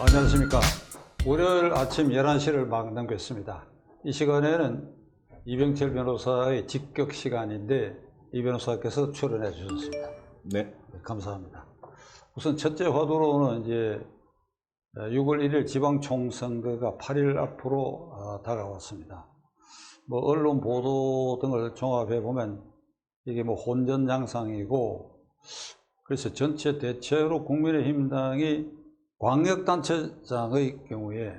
안녕하십니까. 월요일 아침 11시를 막 넘겼습니다. 이 시간에는 이병철 변호사의 직격 시간인데 이 변호사께서 출연해 주셨습니다. 네. 감사합니다. 우선 첫째 화두로는 이제 6월 1일 지방총선거가 8일 앞으로 다가왔습니다. 뭐 언론 보도 등을 종합해 보면 이게 뭐 혼전양상이고, 그래서 전체 대체로 국민의힘당이 광역단체장의 경우에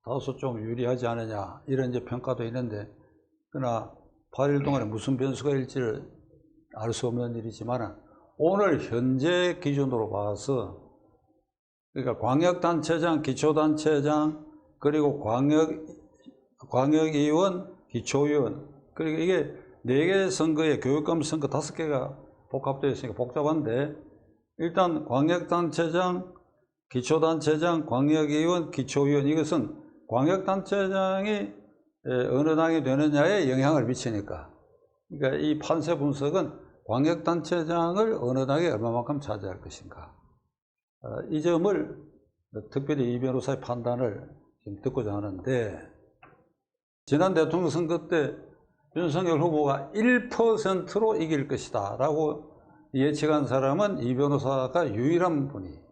다소 좀 유리하지 않느냐 이런 이제 평가도 있는데, 그러나 8일 동안에 무슨 변수가 일지를 알 수 없는 일이지만 오늘 현재 기준으로 봐서, 그러니까 광역단체장, 기초단체장, 그리고 광역의원, 기초의원, 그리고 이게 4개 선거에 교육감 선거 5개가 복합되어 있으니까 복잡한데, 일단 광역단체장, 기초단체장, 광역의원, 기초의원, 이것은 광역단체장이 어느 당이 되느냐에 영향을 미치니까, 그러니까 이 판세 분석은 광역단체장을 어느 당이 얼마만큼 차지할 것인가, 이 점을 특별히 이 변호사의 판단을 지금 듣고자 하는데, 지난 대통령 선거 때 윤석열 후보가 1%로 이길 것이다 라고 예측한 사람은 이 변호사가 유일한 분이,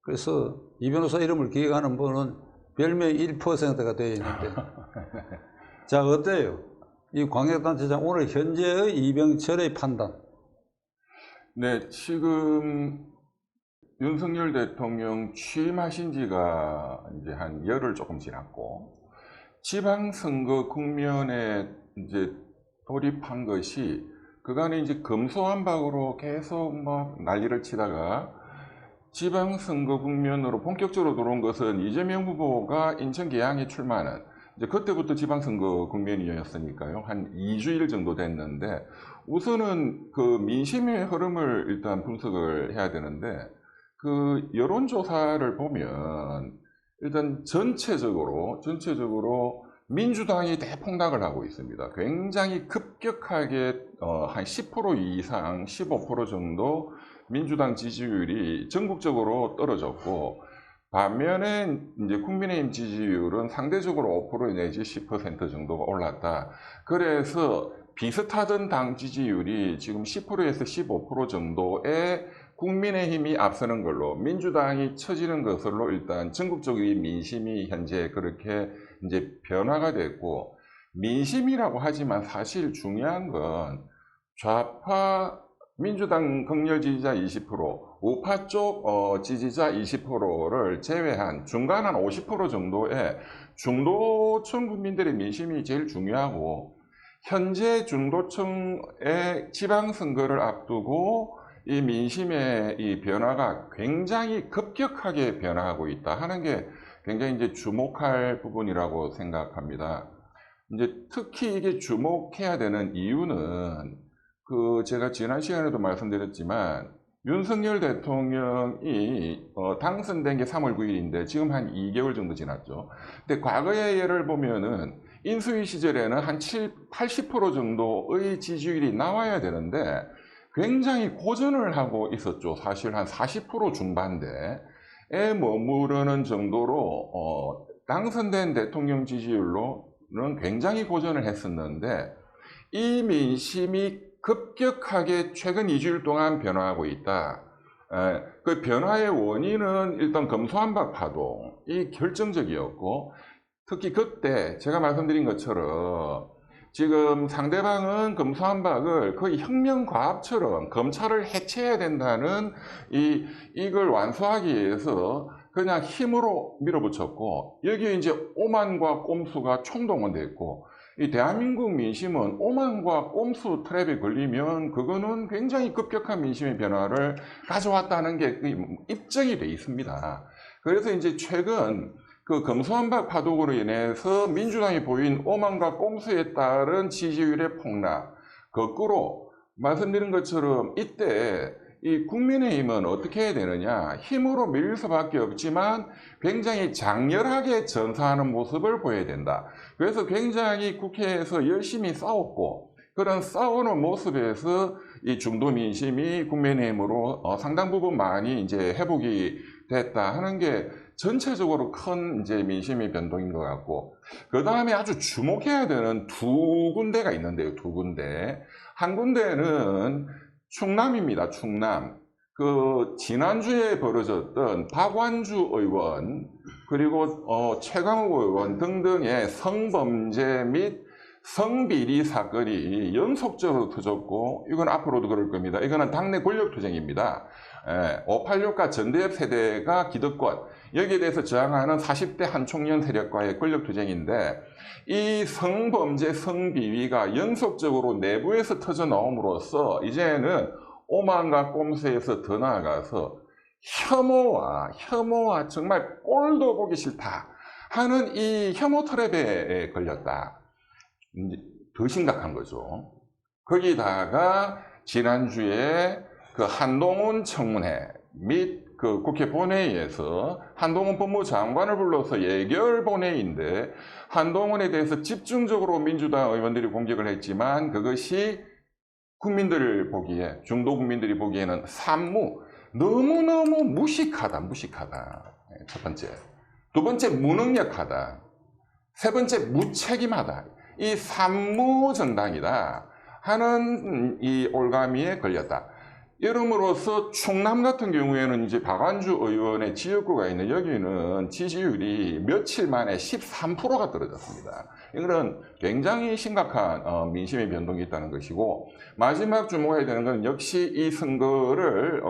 그래서 이 변호사 이름을 기억하는 분은 별명이 1%가 되어 있는데 자, 어때요? 이 광역단체장 오늘 현재의 이병철의 판단. 네, 지금 윤석열 대통령 취임하신 지가 이제 한 열흘 조금 지났고, 지방선거 국면에 이제 돌입한 것이 그간에 이제 금소환박으로 계속 막 난리를 치다가 지방선거 국면으로 본격적으로 들어온 것은 이재명 후보가 인천 계양에 출마하는, 이제 그때부터 지방선거 국면이었으니까요. 한 2주일 정도 됐는데, 우선은 그 민심의 흐름을 일단 분석을 해야 되는데, 그 여론조사를 보면 일단 전체적으로 민주당이 대폭락을 하고 있습니다. 굉장히 급격하게 한 10% 이상, 15% 정도 민주당 지지율이 전국적으로 떨어졌고, 반면에 이제 국민의힘 지지율은 상대적으로 5% 내지 10% 정도가 올랐다. 그래서 비슷하던 당 지지율이 지금 10%에서 15% 정도의 국민의힘이 앞서는 걸로, 민주당이 처지는 것으로 일단 전국적인 민심이 현재 그렇게 이제 변화가 됐고, 민심이라고 하지만 사실 중요한 건 좌파 민주당 극렬 지지자 20%, 우파 쪽 지지자 20%를 제외한 중간 한 50% 정도의 중도층 국민들의 민심이 제일 중요하고, 현재 중도층의 지방선거를 앞두고 이 민심의 이 변화가 굉장히 급격하게 변화하고 있다 하는 게 굉장히 이제 주목할 부분이라고 생각합니다. 이제 특히 이게 주목해야 되는 이유는, 그 제가 지난 시간에도 말씀드렸지만 윤석열 대통령이 당선된 게 3월 9일인데 지금 한 2개월 정도 지났죠. 근데 과거의 예를 보면은 인수위 시절에는 한 80% 정도의 지지율이 나와야 되는데 굉장히 고전을 하고 있었죠. 사실 한 40% 중반대에 머무르는 정도로 당선된 대통령 지지율로는 굉장히 고전을 했었는데, 이 민심이 급격하게 최근 2주일 동안 변화하고 있다. 그 변화의 원인은 일단 금소환박 파동이 결정적이었고, 특히 그때 제가 말씀드린 것처럼 지금 상대방은 금소환박을 거의 혁명과업처럼 검찰을 해체해야 된다는 이걸 완수하기 위해서 그냥 힘으로 밀어붙였고, 여기에 이제 오만과 꼼수가 총동원됐고, 이 대한민국 민심은 오만과 꼼수 트랩에 걸리면 그거는 굉장히 급격한 민심의 변화를 가져왔다는 게 입증이 돼 있습니다. 그래서 이제 최근 그 금소환박 파동으로 인해서 민주당이 보인 오만과 꼼수에 따른 지지율의 폭락, 거꾸로 말씀드린 것처럼 이때 이 국민의힘은 어떻게 해야 되느냐, 힘으로 밀릴 수밖에 없지만 굉장히 장렬하게 전사하는 모습을 보여야 된다. 그래서 굉장히 국회에서 열심히 싸웠고, 그런 싸우는 모습에서 이 중도 민심이 국민의힘으로 상당 부분 많이 이제 회복이 됐다 하는 게 전체적으로 큰 이제 민심의 변동인 것 같고, 그 다음에 아주 주목해야 되는 두 군데가 있는데요. 두 군데. 한 군데는 충남입니다. 충남. 그 지난주에 벌어졌던 박완주 의원 그리고 최강욱 의원 등등의 성범죄 및 성비리 사건이 연속적으로 터졌고, 이건 앞으로도 그럴 겁니다. 이거는 당내 권력투쟁입니다. 586과 전대협 세대가 기득권, 여기에 대해서 저항하는 40대 한총련 세력과의 권력투쟁인데, 이 성범죄, 성비위가 연속적으로 내부에서 터져 나옴으로써 이제는 오만과 꼼수에서 더 나아가서 혐오와 정말 꼴도 보기 싫다 하는 이 혐오 트랩에 걸렸다. 더 심각한 거죠. 거기다가 지난주에 그 한동훈 청문회 및 그 국회 본회의에서 한동훈 법무장관을 불러서 예결 본회의인데, 한동훈에 대해서 집중적으로 민주당 의원들이 공격을 했지만 그것이 국민들 보기에, 중도 국민들이 보기에는 너무너무 무식하다. 첫 번째. 두 번째, 무능력하다. 세 번째, 무책임하다. 이 산무정당이다 하는 이 올가미에 걸렸다. 이름으로써 충남 같은 경우에는 이제 박완주 의원의 지역구가 있는 여기는 지지율이 며칠 만에 13%가 떨어졌습니다. 이거는 굉장히 심각한 민심의 변동이 있다는 것이고, 마지막 주목해야 되는 건 역시 이 선거를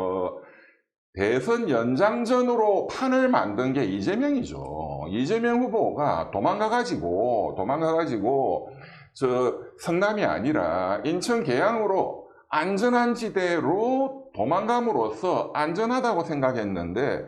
대선 연장전으로 판을 만든 게 이재명이죠. 이재명 후보가 도망가가지고 저 성남이 아니라 인천 계양으로 안전한 지대로 도망감으로써 안전하다고 생각했는데,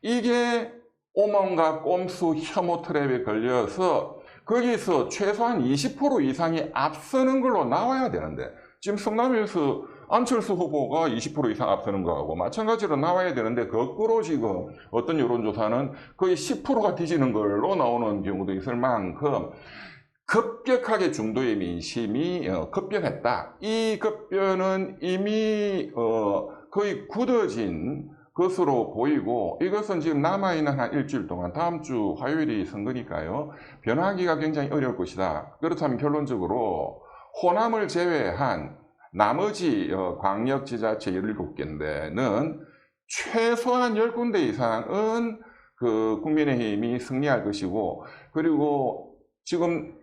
이게 오만과 꼼수 혐오 트랩에 걸려서 거기서 최소한 20% 이상이 앞서는 걸로 나와야 되는데, 지금 성남에서 안철수 후보가 20% 이상 앞서는 거하고 마찬가지로 나와야 되는데, 거꾸로 지금 어떤 여론조사는 거의 10%가 뒤지는 걸로 나오는 경우도 있을 만큼 급격하게 중도의 민심이 급변했다. 이 급변은 이미 거의 굳어진 것으로 보이고, 이것은 지금 남아있는 한 일주일 동안, 다음 주 화요일이 선거니까요, 변하기가 굉장히 어려울 것이다. 그렇다면 결론적으로 호남을 제외한 나머지 광역지자체 17개인데는 최소한 10군데 이상은 그 국민의힘이 승리할 것이고, 그리고 지금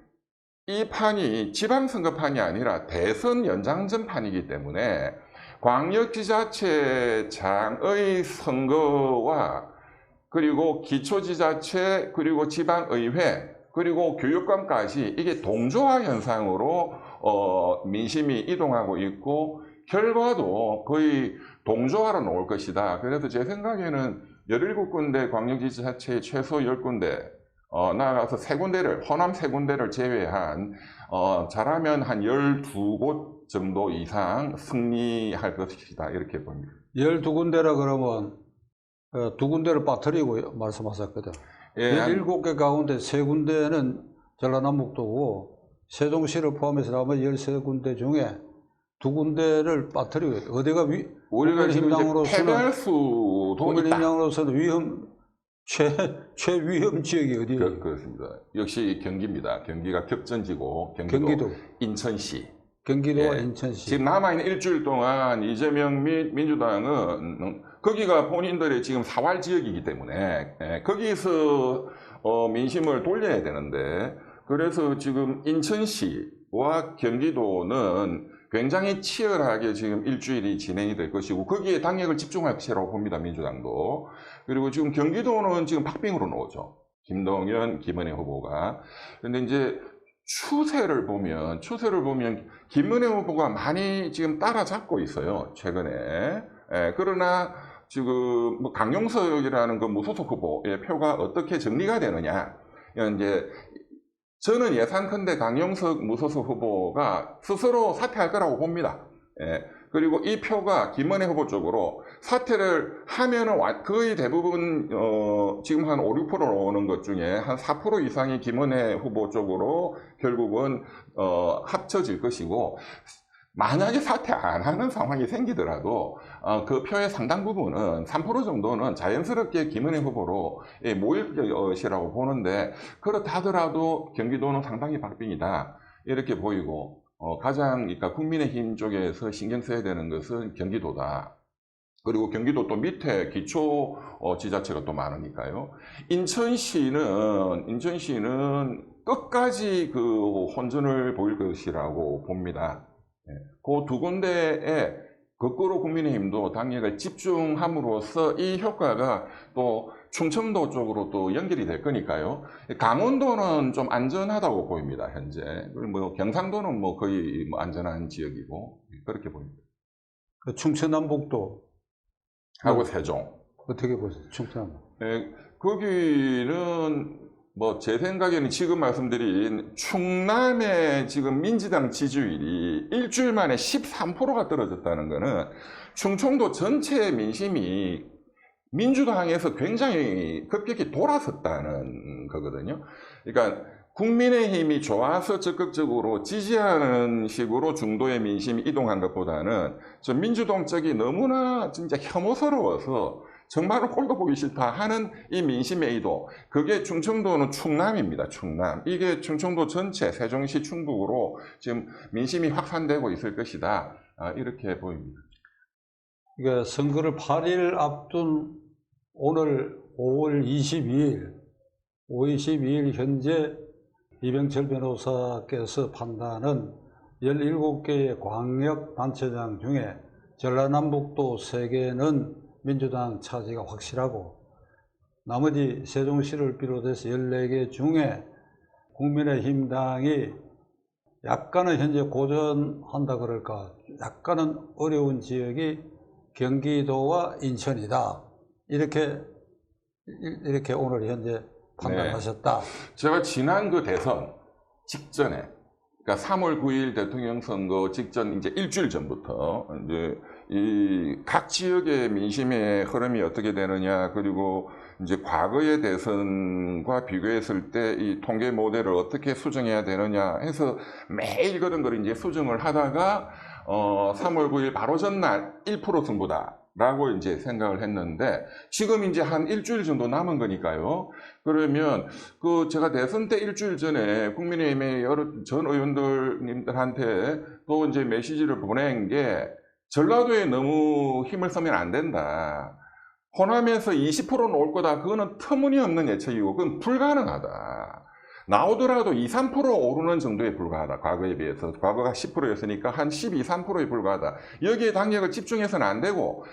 이 판이 지방선거판이 아니라 대선 연장전 판이기 때문에 광역지자체장의 선거와 그리고 기초지자체 그리고 지방의회 그리고 교육감까지 이게 동조화 현상으로 민심이 이동하고 있고, 결과도 거의 동조화로 나올 것이다. 그래서 제 생각에는 17군데 광역지자체 최소 10군데, 나아가서 3군데를, 호남 3군데를 제외한 잘하면 한 12곳 정도 이상 승리할 것이다, 이렇게 봅니다. 12군데라 그러면 2군데를 빠뜨리고 말씀하셨거든. 예, 17개 가운데 3군데는 전라남북도고, 세종시를 포함해서 나오면 13군데 중에 2군데를 빠뜨리고, 어디가 우리가 지금 이제 패배할 수도 있다. 국민의힘으로서는 최위험 지역이 어디예요? 그렇습니다. 역시 경기입니다. 경기가 격전지고, 경기도, 인천시. 경기도와 예, 인천시. 지금 남아있는 일주일 동안 이재명 및 민주당은 거기가 본인들의 지금 사활 지역이기 때문에 거기서 민심을 돌려야 되는데, 그래서 지금 인천시와 경기도는 굉장히 치열하게 지금 일주일이 진행이 될 것이고, 거기에 당력을 집중할 것이라고 봅니다, 민주당도. 그리고 지금 경기도는 지금 박빙으로 나오죠. 김동연, 김은혜 후보가. 근데 이제 추세를 보면 김은혜 후보가 많이 지금 따라잡고 있어요, 최근에. 그러나 지금 뭐 강용석이라는 그 무소속 후보의 표가 어떻게 정리가 되느냐. 이제 저는 예상컨대 강용석 무소속 후보가 스스로 사퇴할 거라고 봅니다. 그리고 이 표가 김은혜 후보 쪽으로 사퇴를 하면은 거의 대부분 지금 한 5, 6% 나오는 것 중에 한 4% 이상이 김은혜 후보 쪽으로 결국은 합쳐질 것이고, 만약에 사퇴 안 하는 상황이 생기더라도 그 표의 상당 부분은 3% 정도는 자연스럽게 김은혜 후보로 모일 것이라고 보는데, 그렇다 하더라도 경기도는 상당히 박빙이다 이렇게 보이고, 가장 그러니까 국민의힘 쪽에서 신경 써야 되는 것은 경기도다. 그리고 경기도 또 밑에 기초 지자체가 또 많으니까요. 인천시는 끝까지 그 혼전을 보일 것이라고 봅니다. 그 두 군데에 거꾸로 국민의힘도 당력을 집중함으로써 이 효과가 또 충청도 쪽으로 또 연결이 될 거니까요. 강원도는 좀 안전하다고 보입니다, 현재. 그리고 뭐 경상도는 뭐 거의 뭐 안전한 지역이고, 그렇게 보입니다. 그 충청남북도 하고 세종. 어떻게 보세요? 충청남북. 거기는 뭐 제 생각에는 지금 말씀드린 충남의 지금 민주당 지지율이 일주일 만에 13%가 떨어졌다는 것은 충청도 전체의 민심이 민주당에서 굉장히 급격히 돌아섰다는 거거든요. 그러니까 국민의힘이 좋아서 적극적으로 지지하는 식으로 중도의 민심이 이동한 것보다는 저 민주당 쪽이 너무나 진짜 혐오스러워서 정말로 꼴도 보기 싫다 하는 이 민심의 이동, 그게 충청도는 충남입니다. 충남. 이게 충청도 전체 세종시 충북으로 지금 민심이 확산되고 있을 것이다, 이렇게 보입니다. 그러니까 선거를 8일 앞둔 오늘 5월 22일 현재 이병철 변호사께서 판단은 17개의 광역단체장 중에 전라남북도 3개는 민주당 차지가 확실하고, 나머지 세종시를 비롯해서 14개 중에 국민의힘당이 약간은 현재 고전한다 그럴까, 약간은 어려운 지역이 경기도와 인천이다. 이렇게 오늘 현재 판단하셨다. 제가 지난 그 대선 직전에, 그러니까 3월 9일 대통령 선거 직전 이제 일주일 전부터 이제 이 각 지역의 민심의 흐름이 어떻게 되느냐, 그리고 이제 과거의 대선과 비교했을 때 이 통계 모델을 어떻게 수정해야 되느냐 해서 매일 그런 걸 이제 수정을 하다가 3월 9일 바로 전날 1% 승부다라고 이제 생각을 했는데, 지금 이제 한 일주일 정도 남은 거니까요. 그러면 그 제가 대선 때 일주일 전에 국민의힘의 여러 전 의원들님들한테 또 이제 메시지를 보낸 게, 전라도에 너무 힘을 쓰면 안 된다. 호남에서 20%는 올 거다. 그거는 터무니없는 예측이고 그건 불가능하다. 나오더라도 2, 3% 오르는 정도에 불과하다. 과거에 비해서. 과거가 10%였으니까 한 12, 3%에 불과하다. 여기에 당력을 집중해서는 안 되고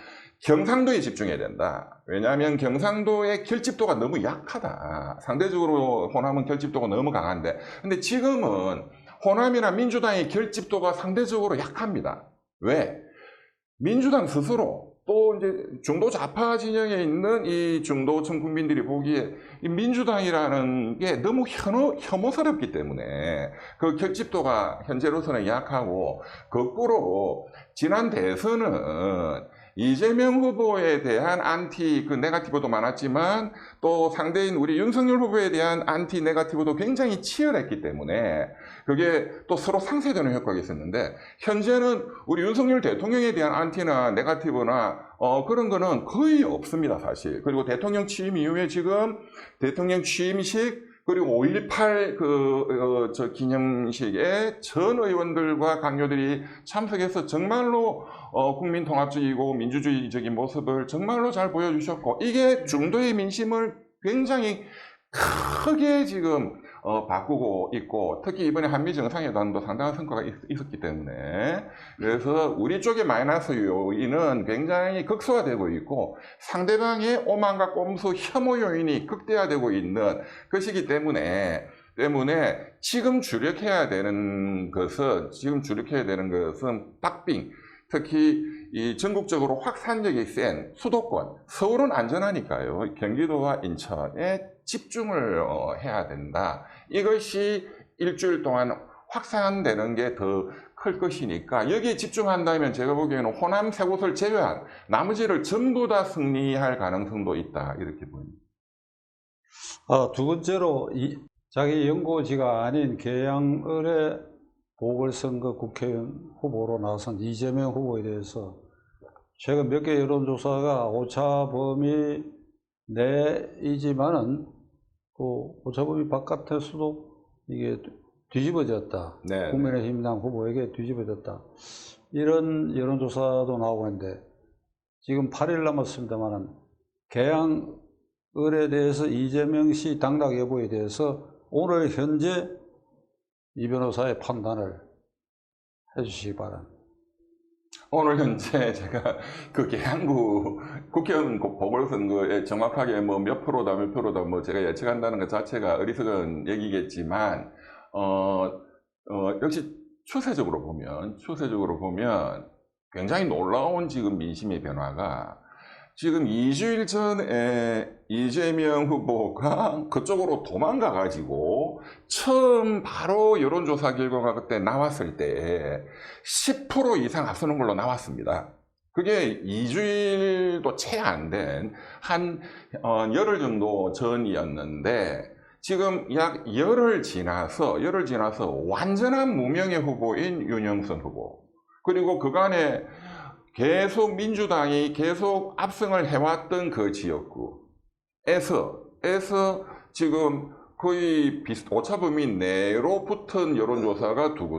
경상도에 집중해야 된다. 왜냐하면 경상도의 결집도가 너무 약하다. 상대적으로 호남은 결집도가 너무 강한데, 근데 지금은 호남이나 민주당의 결집도가 상대적으로 약합니다. 왜? 민주당 스스로 또 이제 중도 좌파 진영에 있는 이 중도층 국민들이 보기에 이 민주당이라는 게 너무 혐오스럽기 때문에 그 결집도가 현재로서는 약하고, 거꾸로 지난 대선은 이재명 후보에 대한 안티 그 네거티브도 많았지만 또 상대인 우리 윤석열 후보에 대한 안티 네거티브도 굉장히 치열했기 때문에 그게 또 서로 상쇄되는 효과가 있었는데, 현재는 우리 윤석열 대통령에 대한 안티나 네거티브나 그런 거는 거의 없습니다, 사실. 그리고 대통령 취임 이후에 지금 대통령 취임식 그리고 5.18 기념식에 전 의원들과 강요들이 참석해서 정말로 국민 통합적이고 민주주의적인 모습을 정말로 잘 보여주셨고, 이게 중도의 민심을 굉장히 크게 지금 바꾸고 있고, 특히 이번에 한미 정상회담도 상당한 성과가 있었기 때문에, 그래서 우리 쪽의 마이너스 요인은 굉장히 극소화되고 있고 상대방의 오만과 꼼수, 혐오 요인이 극대화되고 있는 것이기 때문에 지금 주력해야 되는 것은 박빙, 특히 이 전국적으로 확산력이 센 수도권, 서울은 안전하니까요. 경기도와 인천에 집중을 해야 된다. 이것이 일주일 동안 확산되는 게 더 클 것이니까 여기에 집중한다면 제가 보기에는 호남 세 곳을 제외한 나머지를 전부 다 승리할 가능성도 있다, 이렇게 보입니다. 두 번째로 자기 연고지가 아닌 계양을에 보궐선거 국회의원 후보로 나선 이재명 후보에 대해서 최근 몇 개 여론조사가 오차 범위 내이지만은 그 오차 범위 바깥에서도 이게 뒤집어졌다. 네. 국민의힘당 후보에게 뒤집어졌다. 이런 여론조사도 나오고 있는데 지금 8일 남았습니다만은 개항을에 대해서 이재명 씨 당락 여부에 대해서 오늘 현재 이 변호사의 판단을 해주시기 바랍니다. 오늘 현재 제가 그 계양구 국회의원 보궐선거에 정확하게 뭐 몇 프로다 몇 프로다 뭐 제가 예측한다는 것 자체가 어리석은 얘기겠지만 역시 추세적으로 보면 굉장히 놀라운 지금 민심의 변화가 지금 2주일 전에 이재명 후보가 그쪽으로 도망가 가지고 처음 바로 여론조사 결과가 그때 나왔을 때 10% 이상 앞서는 걸로 나왔습니다. 그게 2주일도 채 안 된 한 열흘 정도 전이었는데 지금 약 열흘 지나서 완전한 무명의 후보인 윤영선 후보, 그리고 그간에 계속 민주당이 계속 압승을 해왔던 그 지역구에서 지금 거의 오차범위 내로 붙은 여론조사가 두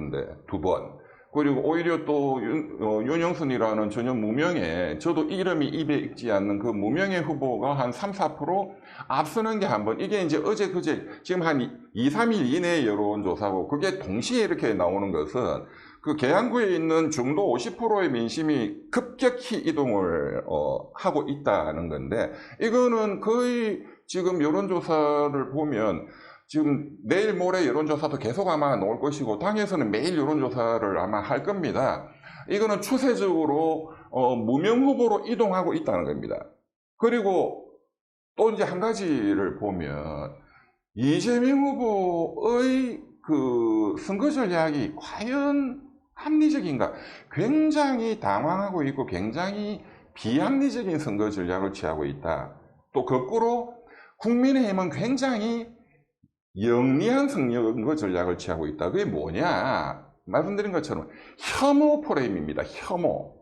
번, 그리고 오히려 또 윤영선이라는 전혀 무명의, 저도 이름이 입에 익지 않는 그 무명의 후보가 한 3, 4% 앞서는 게 한 번, 이게 이제 어제 그제 지금 한 2, 3일 이내의 여론조사고, 그게 동시에 이렇게 나오는 것은 그 계양구에 있는 중도 50%의 민심이 급격히 이동을 하고 있다는 건데, 이거는 거의 지금 여론조사를 보면 지금 내일 모레 여론조사도 계속 아마 나올 것이고 당에서는 매일 여론조사를 아마 할 겁니다. 이거는 추세적으로 무명 후보로 이동하고 있다는 겁니다. 그리고 또 이제 한 가지를 보면 이재명 후보의 그 선거 전략이 과연 합리적인가? 굉장히 당황하고 있고 굉장히 비합리적인 선거 전략을 취하고 있다. 또 거꾸로 국민의힘은 굉장히 영리한 선거 전략을 취하고 있다. 그게 뭐냐? 말씀드린 것처럼 혐오 프레임입니다. 혐오.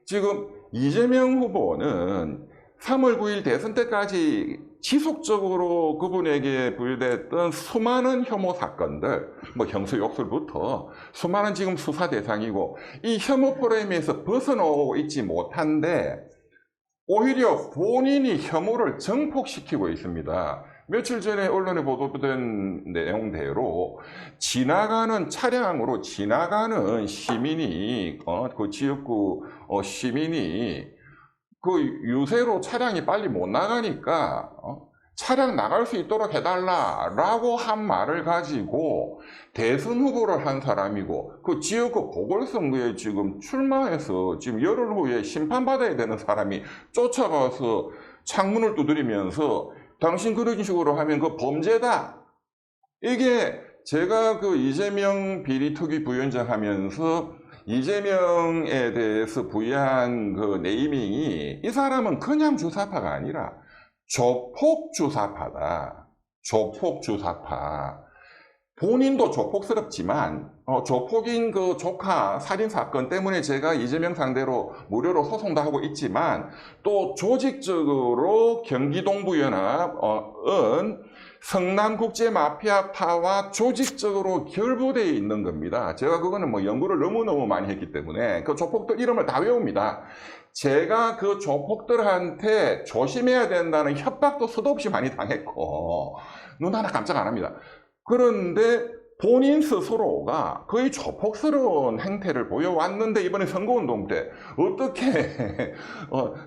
지금 이재명 후보는 3월 9일 대선 때까지 지속적으로 그분에게 부여됐던 수많은 혐오 사건들, 뭐 형수욕설부터 수많은 지금 수사 대상이고, 이 혐오 프레임에서 벗어나오고 있지 못한데 오히려 본인이 혐오를 증폭시키고 있습니다. 며칠 전에 언론에 보도된 내용대로 지나가는 차량으로 지나가는 시민이 그 지역구 시민이 그 유세로 차량이 빨리 못 나가니까 차량 나갈 수 있도록 해달라라고 한 말을 가지고 대선 후보를 한 사람이고 그 지역구 보궐선거에 지금 출마해서 지금 열흘 후에 심판받아야 되는 사람이 쫓아가서 창문을 두드리면서 당신 그런 식으로 하면 그 범죄다. 이게 제가 그 이재명 비리특위 부위원장 하면서 이재명에 대해서 부여한 그 네이밍이 이 사람은 그냥 주사파가 아니라 조폭 주사파다. 조폭 주사파. 본인도 조폭스럽지만 조폭인 그 조카 살인 사건 때문에 제가 이재명 상대로 무료로 소송도 하고 있지만 또 조직적으로 경기동부연합은 성남국제마피아파와 조직적으로 결부되어 있는 겁니다. 제가 그거는 뭐 연구를 너무너무 많이 했기 때문에 그 조폭들 이름을 다 외웁니다. 제가 그 조폭들한테 조심해야 된다는 협박도 수도 없이 많이 당했고 눈 하나 깜짝 안 합니다. 그런데 본인 스스로가 거의 조폭스러운 행태를 보여왔는데 이번에 선거운동 때 어떻게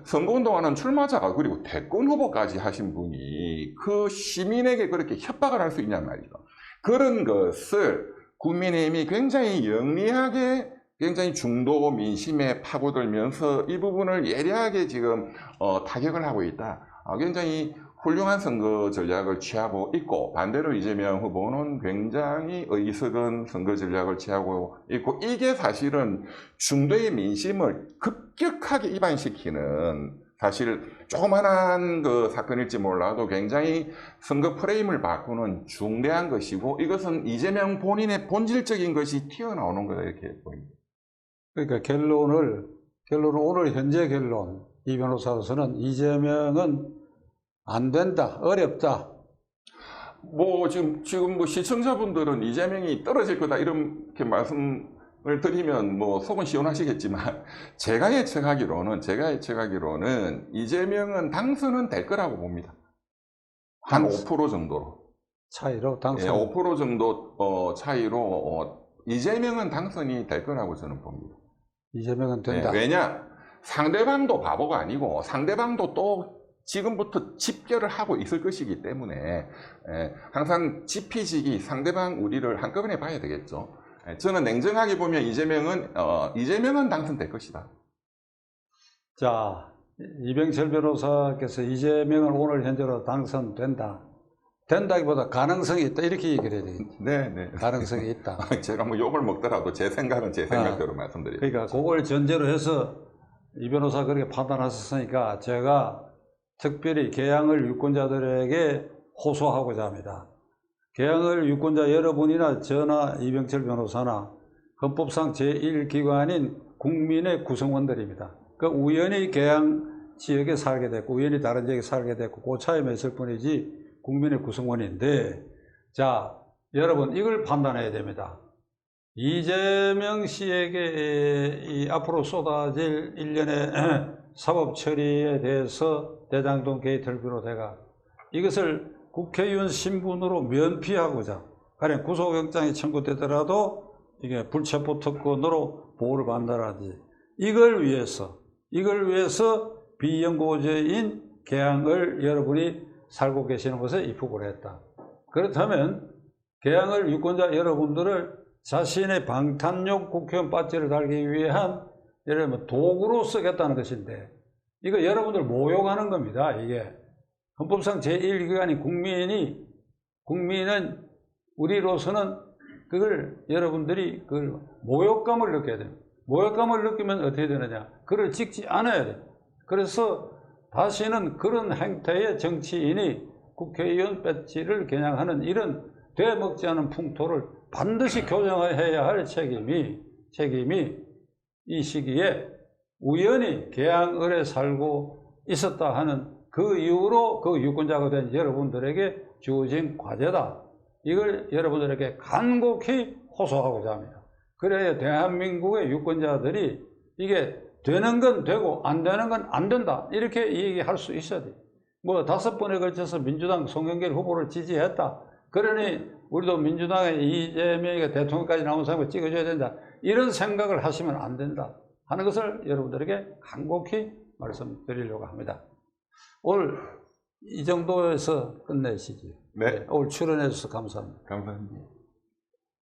선거운동하는 출마자가 그리고 대권 후보까지 하신 분이 그 시민에게 그렇게 협박을 할 수 있냔 말이죠. 그런 것을 국민의힘이 굉장히 영리하게 굉장히 중도 민심에 파고들면서 이 부분을 예리하게 지금 타격을 하고 있다. 굉장히 훌륭한 선거 전략을 취하고 있고, 반대로 이재명 후보는 굉장히 어리석은 선거 전략을 취하고 있고, 이게 사실은 중도의 민심을 급격하게 이반시키는 사실 조그만한 그 사건일지 몰라도 굉장히 선거 프레임을 바꾸는 중대한 것이고 이것은 이재명 본인의 본질적인 것이 튀어나오는 거다 이렇게 보입니다. 그러니까 결론은 오늘 현재 결론, 이 변호사로서는 이재명은 안 된다, 어렵다. 뭐 지금 뭐 시청자분들은 이재명이 떨어질 거다 이렇게 말씀을 드리면 뭐 속은 시원하시겠지만 제가 예측하기로는 이재명은 당선은 될 거라고 봅니다. 한 5% 정도로. 차이로 당선. 예, 5% 정도 차이로 이재명은 당선이 될 거라고 저는 봅니다. 이재명은 된다. 예, 왜냐? 상대방도 바보가 아니고 상대방도 또 지금부터 집결을 하고 있을 것이기 때문에 항상 지피지기 상대방 우리를 한꺼번에 봐야 되겠죠. 저는 냉정하게 보면 이재명은 당선될 것이다. 자, 이병철 변호사께서 이재명은 오늘 현재로 당선된다. 된다기보다 가능성이 있다 이렇게 얘기를 해야 되겠죠. 네. 가능성이 있다. 제가 뭐 욕을 먹더라도 제 생각은 제 생각대로 말씀드립니다. 그러니까 그걸 전제로 해서 이 변호사 그렇게 판단하셨으니까 제가 특별히 개항을 유권자들에게 호소하고자 합니다. 개항을 유권자 여러분이나 저나 이병철 변호사나 헌법상 제1기관인 국민의 구성원들입니다. 그 우연히 개항 지역에 살게 됐고 우연히 다른 지역에 살게 됐고 그 차이만 있을 뿐이지 국민의 구성원인데, 자, 여러분 이걸 판단해야 됩니다. 이재명 씨에게 이 앞으로 쏟아질 일련의 사법 처리에 대해서 대장동 게이트를 비롯해가 이것을 국회의원 신분으로 면피하고자, 가령 구속영장이 청구되더라도 이게 불체포 특권으로 보호를 받는다든지 이걸 위해서 비연고죄인 개항을 여러분이 살고 계시는 곳에 입국을 했다. 그렇다면 개항을 유권자 여러분들을 자신의 방탄용 국회의원 배지를 달기 위한 예를 들면 도구로 쓰겠다는 것인데 이거 여러분들 모욕하는 겁니다. 이게 헌법상 제1기관인 국민은 우리로서는 그걸 여러분들이 그걸 모욕감을 느껴야 됩니다. 모욕감을 느끼면 어떻게 되느냐? 그를 찍지 않아야 돼요. 그래서 다시는 그런 행태의 정치인이 국회의원 배지를 겨냥하는 이런 되먹지 않은 풍토를 반드시 교정해야 할 책임이 이 시기에 우연히 개항을에 살고 있었다 하는 그 이후로 그 유권자가 된 여러분들에게 주어진 과제다. 이걸 여러분들에게 간곡히 호소하고자 합니다. 그래야 대한민국의 유권자들이 이게 되는 건 되고 안 되는 건 안 된다 이렇게 얘기할 수 있어야 돼요. 뭐 5번에 걸쳐서 민주당 송영길 후보를 지지했다. 그러니 우리도 민주당의 이재명이 대통령까지 나온 사람을 찍어줘야 된다. 이런 생각을 하시면 안 된다 하는 것을 여러분들에게 간곡히 말씀드리려고 합니다. 오늘 이 정도에서 끝내시죠. 네. 오늘 출연해 주셔서 감사합니다. 감사합니다.